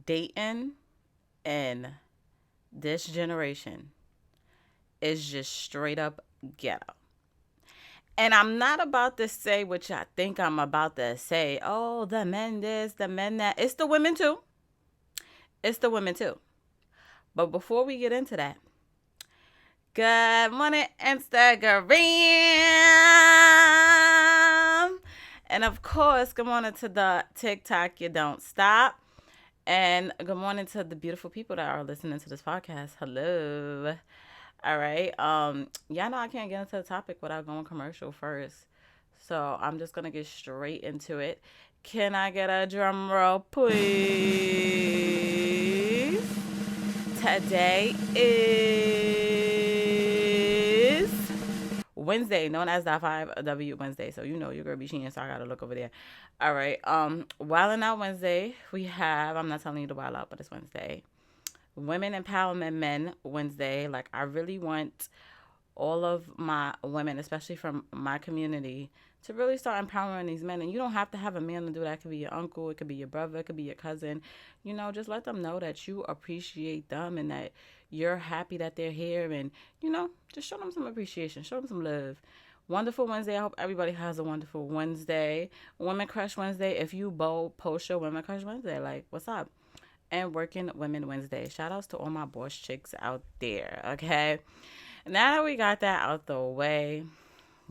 Dating in this generation is just straight up ghetto. And I'm not about to say what I think I'm about to say. Oh, the men this, the men that. It's the women too. It's the women too. But before we get into that, good morning, Instagram. And of course, good morning to the TikTok You Don't Stop. And good morning to the beautiful people that are listening to this podcast. Hello. All right. Y'all know I can't get into the topic without going commercial first. So I'm just gonna get straight into it. Can I get a drum roll, please? Today is Wednesday, known as the 5W Wednesday. So you know you're gonna be cheating, so I gotta look over there. All right. Wildin' Out Wednesday, we have, I'm not telling you to wild out, but it's Wednesday. Women Empowerment Men Wednesday. Like, I really want all of my women, especially from my community, to really start empowering these men. And you don't have to have a man to do that. It could be your uncle, it could be your brother, it could be your cousin. You know, just let them know that you appreciate them and that you're happy that they're here. And, you know, just show them some appreciation, show them some love. Wonderful Wednesday. I hope everybody has a wonderful Wednesday. Women Crush Wednesday. If you bold, post your Women Crush Wednesday. Like, what's up? And Working Women Wednesday. Shout outs to all my boss chicks out there, okay? Now that we got that out the way,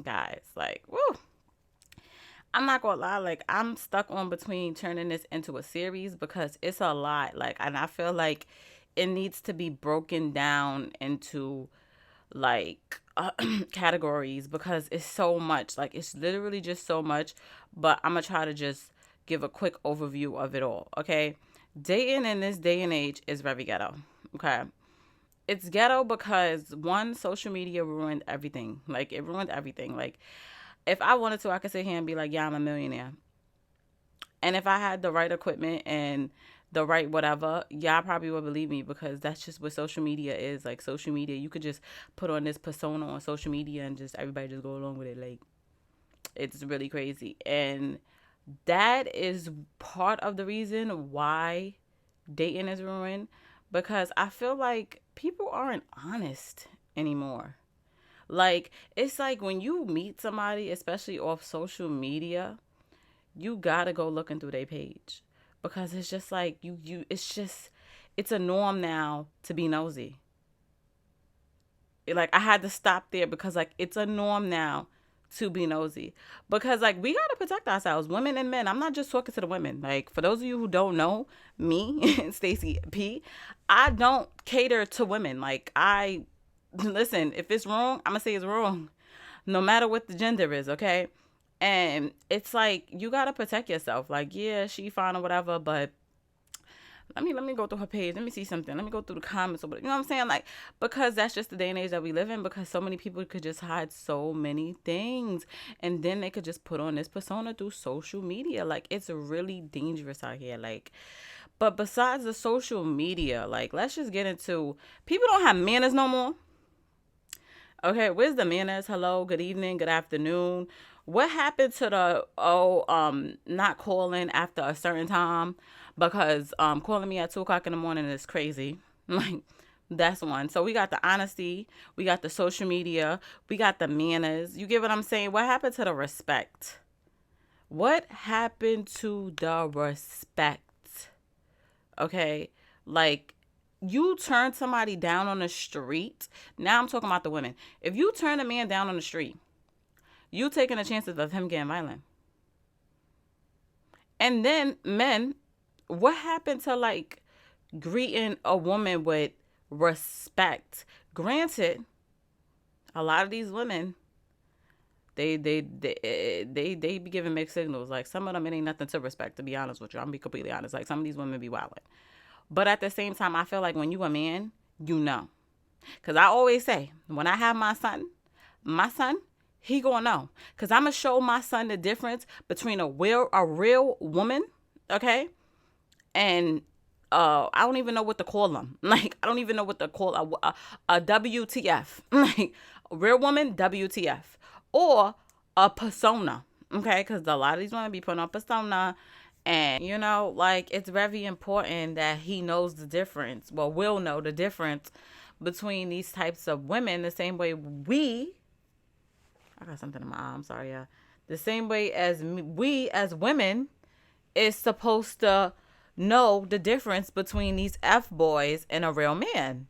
guys, like, woo, I'm not gonna lie, like, I'm stuck on between turning this into a series because it's a lot, like, and I feel like it needs to be broken down into, like, categories because it's so much, like, it's literally just so much, but I'm gonna try to just give a quick overview of it all, okay? Dating in this day and age is very ghetto, okay? It's ghetto because one, social media ruined everything. Like, it ruined everything. Like, if I wanted to, I could sit here and be like, yeah, I'm a millionaire. And if I had the right equipment and the right whatever, y'all probably would believe me because that's just what social media is. Like, social media, you could just put on this persona on social media and just everybody just go along with it. Like, it's really crazy. And that is part of the reason why dating is ruined because I feel like people aren't honest anymore. Like, it's like when you meet somebody, especially off social media, you gotta go looking through their page because it's just like it's a norm now to be nosy. Like, I had to stop there because, like, it's a norm now to be nosy because, like, we gotta protect ourselves, women and men. I'm not just talking to the women. Like, for those of you who don't know me, Stacy P, I don't cater to women. Like, I listen, if it's wrong, I'm gonna say it's wrong, no matter what the gender is, okay? And it's like you gotta protect yourself. Like, yeah, she fine or whatever, but let me go through her page. Let me see something. Let me go through the comments or whatever. You know what I'm saying? Like, because that's just the day and age that we live in. Because so many people could just hide so many things, and then they could just put on this persona through social media. Like, it's really dangerous out here. Like, but besides the social media, like, let's just get into people don't have manners no more. Okay, where's the manners? Hello, good evening, good afternoon. What happened to the not calling after a certain time? Because calling me at 2 o'clock in the morning is crazy. Like, that's one. So we got the honesty, we got the social media, we got the manners. You get what I'm saying? What happened to the respect? What happened to the respect? Okay, like, you turn somebody down on the street. Now I'm talking about the women. If you turn a man down on the street, you taking the chances of him getting violent. And then men, what happened to, like, greeting a woman with respect? Granted, a lot of these women, they be giving mixed signals. Like, some of them, it ain't nothing to respect, to be honest with you. I'm gonna be completely honest. Like, some of these women be wilding. But at the same time, I feel like when you a man, you know. Because I always say, when I have my son, he gonna know. Because I'm going to show my son the difference between a real woman, okay? And I don't even know what to call them. Like, I don't even know what to call a WTF. Like, a real woman, WTF. Or a persona, okay? Because a lot of these women be putting on persona And, like, it's very important that he knows the difference. Well, will know the difference between these types of women the same way I got something in my eye. I'm sorry, yeah. The same way as we as women is supposed to know the difference between these F boys and a real man.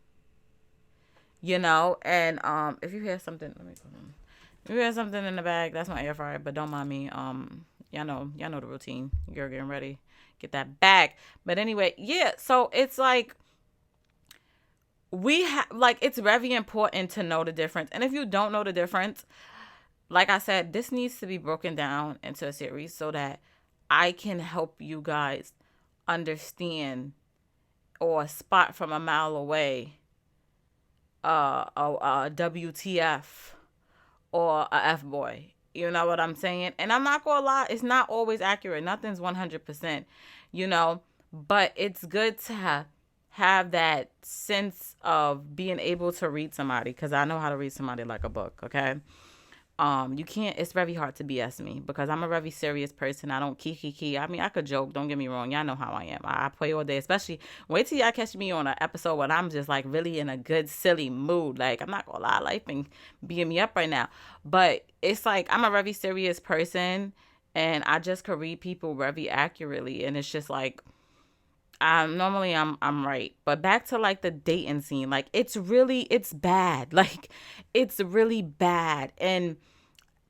And if you hear something, let me put on. If you hear something in the bag, that's my air fryer, but don't mind me. Y'all know the routine. You're getting ready, get that bag. But anyway, yeah. So it's like it's very important to know the difference. And if you don't know the difference, like I said, this needs to be broken down into a series so that I can help you guys understand or spot from a mile away a WTF or a F boy. You know what I'm saying? And I'm not gonna lie, it's not always accurate. Nothing's 100%, but it's good to have that sense of being able to read somebody, because I know how to read somebody like a book, okay? You can't, it's very hard to BS me because I'm a very serious person. I don't kiki. I mean, I could joke, don't get me wrong. Y'all know how I am. I play all day, especially wait till y'all catch me on an episode when I'm just like really in a good, silly mood. Like, I'm not gonna lie, life been beating me up right now. But it's like, I'm a very serious person and I just could read people very accurately. And it's just like, normally I'm right. But back to like the dating scene, like it's bad. Like it's really bad.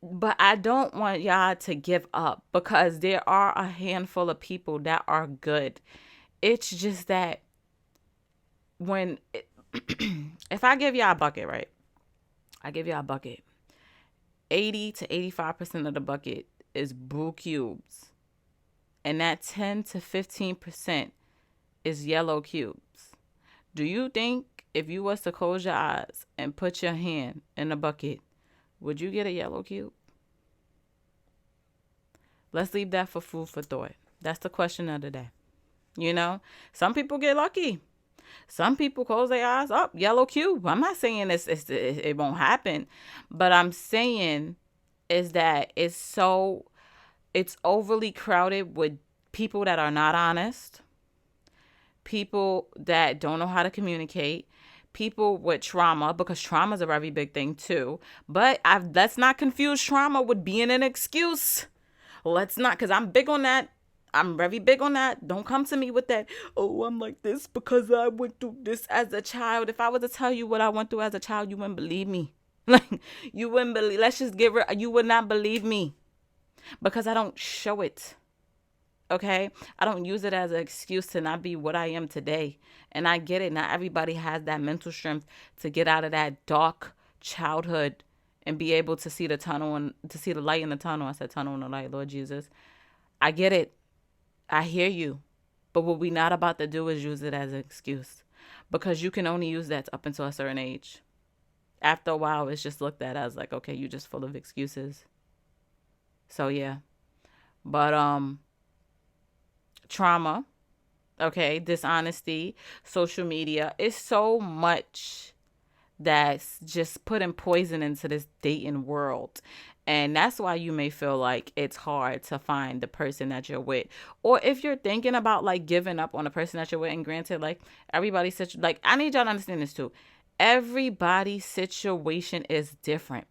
But I don't want y'all to give up because there are a handful of people that are good. It's just that if I give y'all a bucket, right? I give y'all a bucket. 80 to 85% of the bucket is blue cubes. And that 10 to 15% is yellow cubes. Do you think if you was to close your eyes and put your hand in a bucket, would you get a yellow cube? Let's leave that for food for thought. That's the question of the day. Some people get lucky. Some people close their eyes, up, yellow cube. I'm not saying it won't happen, but I'm saying is that it's overly crowded with people that are not honest, people that don't know how to communicate, people with trauma, because trauma is a very big thing too. But let's not confuse trauma with being an excuse. Let's not, because I'm big on that. I'm very big on that. Don't come to me with that, oh, I'm like this because I went through this as a child. If I was to tell you what I went through as a child, you wouldn't believe me. Like, you wouldn't believe, you would not believe me because I don't show it. Okay? I don't use it as an excuse to not be what I am today. And I get it. Not everybody has that mental strength to get out of that dark childhood and be able to see the tunnel and to see the light in the tunnel. I said tunnel and the light, Lord Jesus. I get it. I hear you. But what we not about to do is use it as an excuse, because you can only use that up until a certain age. After a while, it's just looked at as like, okay, you're just full of excuses. So yeah. But trauma, okay, dishonesty, social media, it's so much that's just putting poison into this dating world. And that's why you may feel like it's hard to find the person that you're with. Or if you're thinking about like giving up on the person that you're with, and granted, like everybody's like, I need y'all to understand this too. Everybody's situation is different.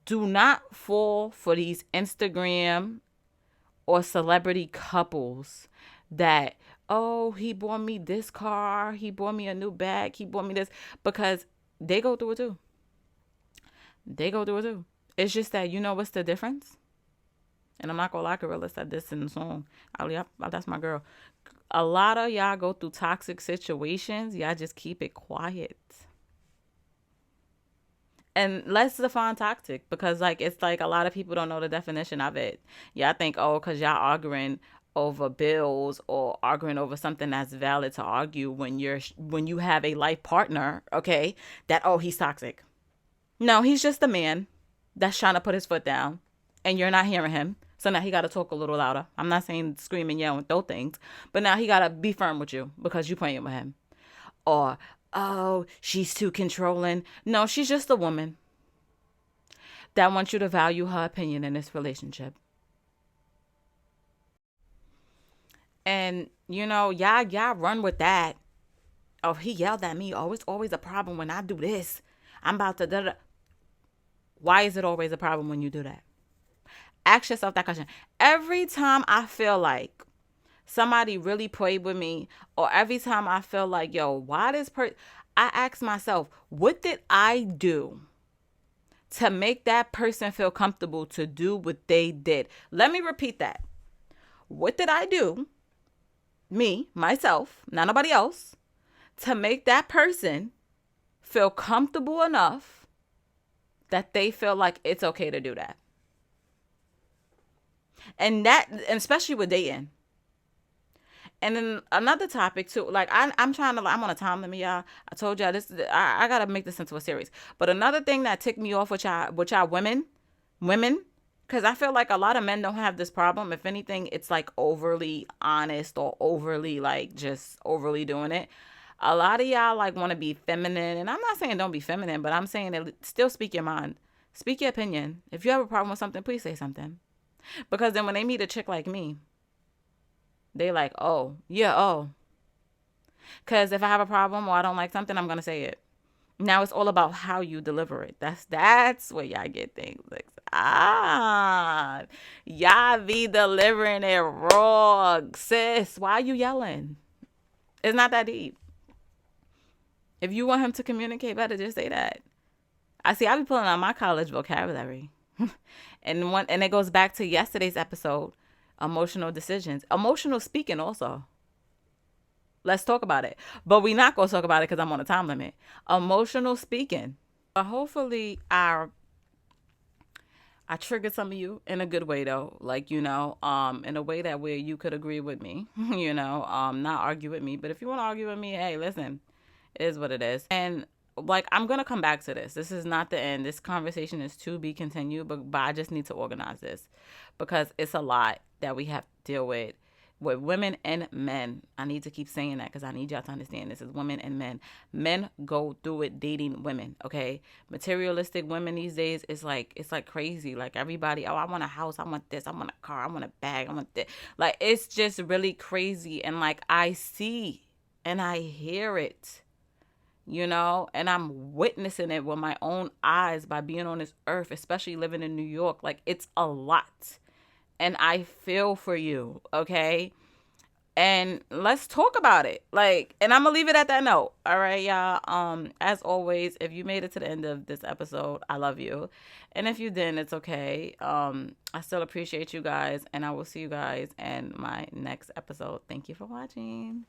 Do not fall for these Instagram or celebrity couples that, oh, he bought me this car, he bought me a new bag, he bought me this, because they go through it too. They go through it too. It's just that, what's the difference? And I'm not gonna lie, Gorilla said this in the song. That's my girl. A lot of y'all go through toxic situations. Y'all just keep it quiet. And let's define toxic, because like it's like a lot of people don't know the definition of it. Y'all think, oh, because y'all arguing over bills or arguing over something that's valid to argue when you have a life partner, okay, that, oh, he's toxic. No, he's just a man that's trying to put his foot down and you're not hearing him. So now he got to talk a little louder. I'm not saying scream and yell and throw things, but now he got to be firm with you because you playing with him. Or, oh, she's too controlling. No, she's just a woman that wants you to value her opinion in this relationship. And y'all run with that. Oh, he yelled at me. Oh, it's always a problem when I do this. I'm about to da da. Why is it always a problem when you do that? Ask yourself that question. Every time I feel like somebody really played with me, or every time I feel like, yo, why this person, I ask myself, what did I do to make that person feel comfortable to do what they did? Let me repeat that. What did I do, me, myself, not nobody else, to make that person feel comfortable enough that they feel like it's okay to do that? And especially with dating. And then another topic too, like I'm on a time limit, y'all. I told y'all this. I gotta make this into a series. But another thing that ticked me off with y'all women, because I feel like a lot of men don't have this problem. If anything, it's like overly honest or overly like just overly doing it. A lot of y'all like want to be feminine, and I'm not saying don't be feminine, but I'm saying that still speak your mind, speak your opinion. If you have a problem with something, please say something. Because then when they meet a chick like me, they like, oh, yeah, oh. Because if I have a problem or I don't like something, I'm going to say it. Now it's all about how you deliver it. That's where y'all get things. Like, y'all be delivering it wrong, sis. Why are you yelling? It's not that deep. If you want him to communicate better, just say that. I be pulling out my college vocabulary. and it goes back to yesterday's episode, emotional decisions, emotional speaking also. Let's talk about it. But we're not going to talk about it because I'm on a time limit. Emotional speaking. Hopefully, I triggered some of you in a good way though. Like, in a way that where you could agree with me, not argue with me. But if you want to argue with me, hey, listen, it is what it is. And like, I'm going to come back to this. This is not the end. This conversation is to be continued, but I just need to organize this because it's a lot that we have to deal with women and men. I need to keep saying that because I need y'all to understand this is women and men. Men go through it dating women, okay? Materialistic women these days, it's like crazy. Like everybody, oh, I want a house, I want this, I want a car, I want a bag, I want this. Like it's just really crazy. And like I see and I hear it, and I'm witnessing it with my own eyes by being on this earth, especially living in New York. Like it's a lot. And I feel for you, okay? And let's talk about it. Like, and I'm gonna leave it at that note. All right, y'all. As always, if you made it to the end of this episode, I love you. And if you didn't, it's okay. I still appreciate you guys, and I will see you guys in my next episode. Thank you for watching.